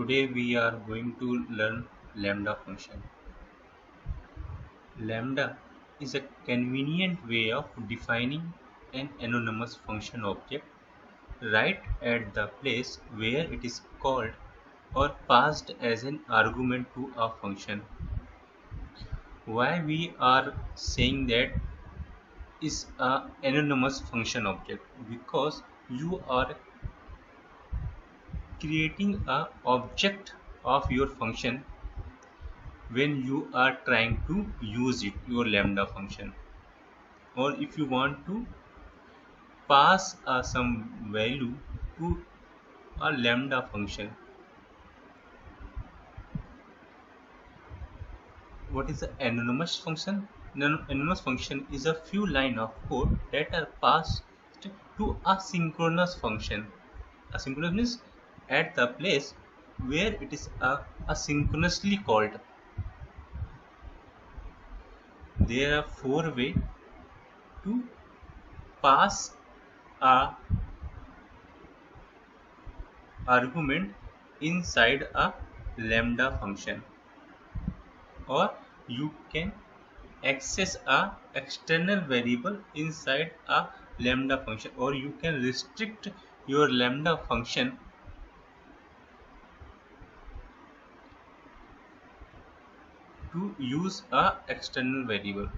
Today we are going to learn lambda function. Lambda is a convenient way of defining an anonymous function object right at the place where it is called or passed as an argument to a function. Why we are saying that is a anonymous function object? Because you are creating a object of your function when you are trying to use it, your lambda function, or if you want to pass some value to a lambda function. What is an anonymous function? Anonymous function is a few lines of code that are passed to a synchronous function. Asynchronous means at the place where it is asynchronously called. There are four ways to pass a argument inside a lambda function, or you can access a external variable inside a lambda function, or you can restrict your lambda function to use a external variable.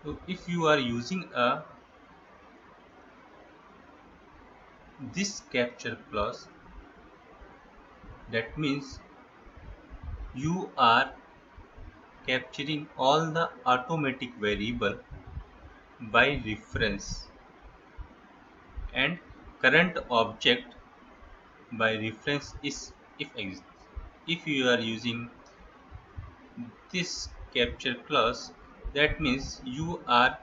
So if you are using a this capture clause, that means you are capturing all the automatic variable by reference and current object by reference is if exists. If you are using this capture clause, that means you are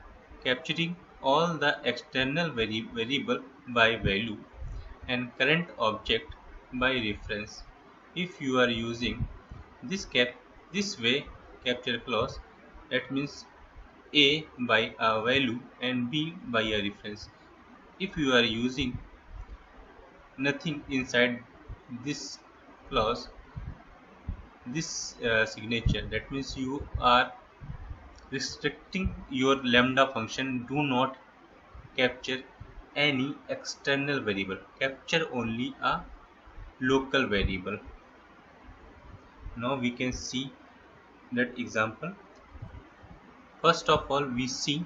capturing all the external variable by value and current object by reference. If you are using this way capture clause, that means a by a value and b by a reference. If you are using nothing inside this clause, this signature, that means you are restricting your lambda function. Do not capture any external variable, capture only a local variable. Now we can see that example. First of all, we see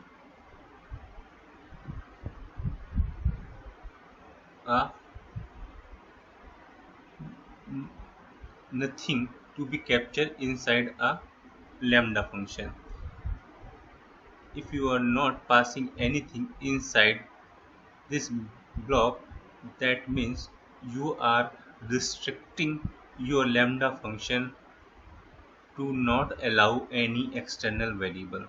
a nothing to be captured inside a lambda function. If you are not passing anything inside this block, that means you are restricting your lambda function to not allow any external variable.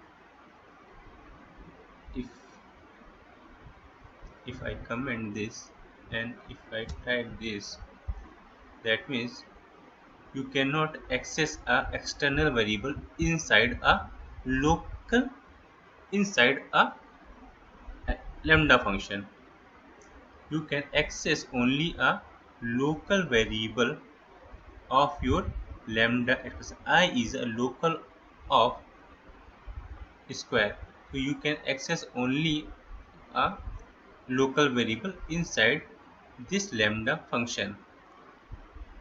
If I comment this and if I type this, that means you cannot access a external variable inside a local inside a lambda function. You can access only a local variable of your lambda expression. I is a local of square, so you can access only a local variable inside this lambda function,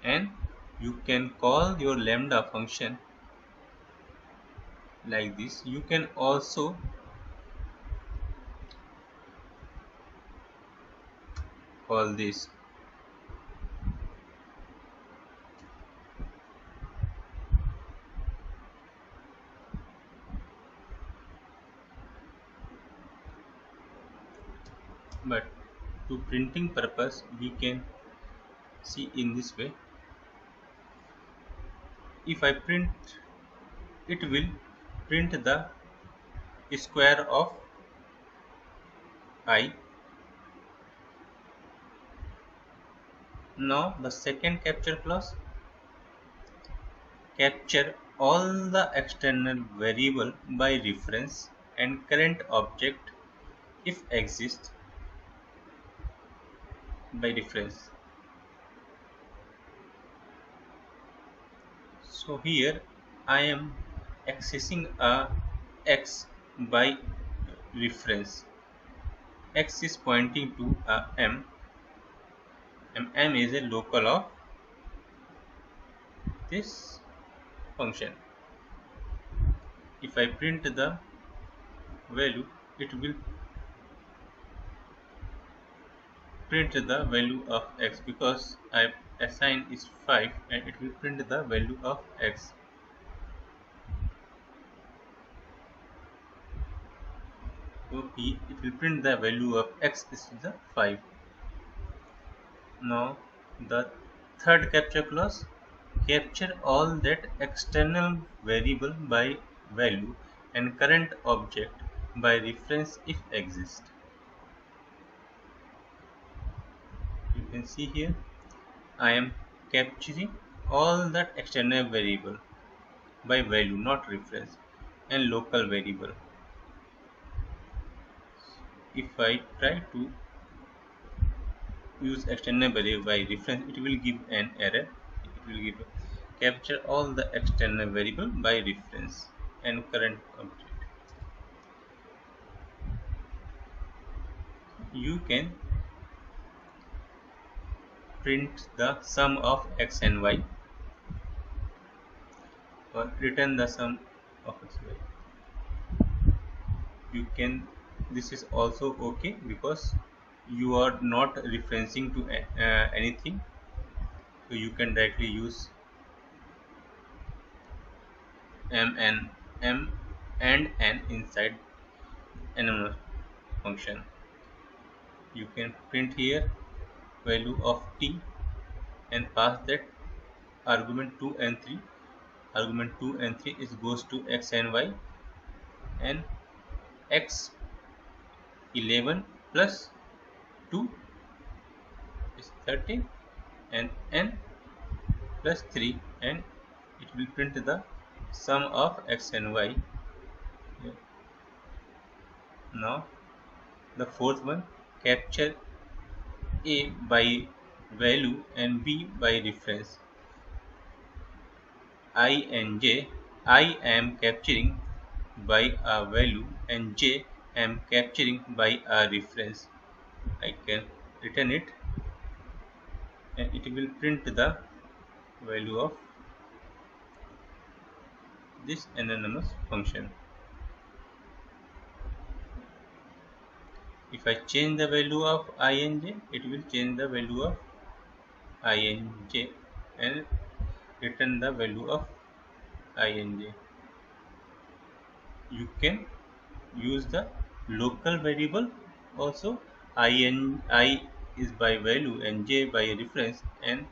and you can call your lambda function like this. You can also call this, but to printing purpose we can see in this way. If I print, it will print the square of I. Now the second capture clause, capture all the external variable by reference and current object if exists. by reference. So here I am accessing a x by reference. X is pointing to a m, and m is a local of this function. If I print the value, it will print the value of x because I assigned is 5, and it will print the value of x. So it will print the value of x is the 5. Now the third capture clause, capture all that external variable by value and current object by reference if exist. You can see here I am capturing all that external variable by value, not reference, and local variable. If I try to use external variable by reference, it will give an error. It will give capture all the external variable by reference and current object. You can print the sum of x and y, or return the sum of x and y. You can, this is also okay because you are not referencing to anything, so you can directly use m and n inside another function. You can print here value of t and pass that argument 2 and 3. Argument 2 and 3 is goes to x and y, and x 11 plus 2 is 13, and n plus 3, and it will print the sum of x and y. Now the fourth one, capture a by value and b by reference. I and j, I am capturing by a value and j am capturing by a reference. I can return it, and it will print the value of this anonymous function. If I change the value of I and j, it will change the value of I and j and return the value of I and j. You can use the local variable also. I is by value and j by reference, and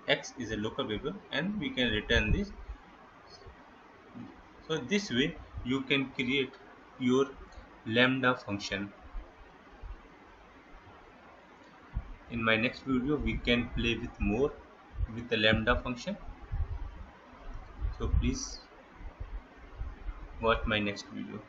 x is a local variable, and we can return this. So this way you can create your lambda function. In my next video we can play with more with the lambda function. So please watch my next video.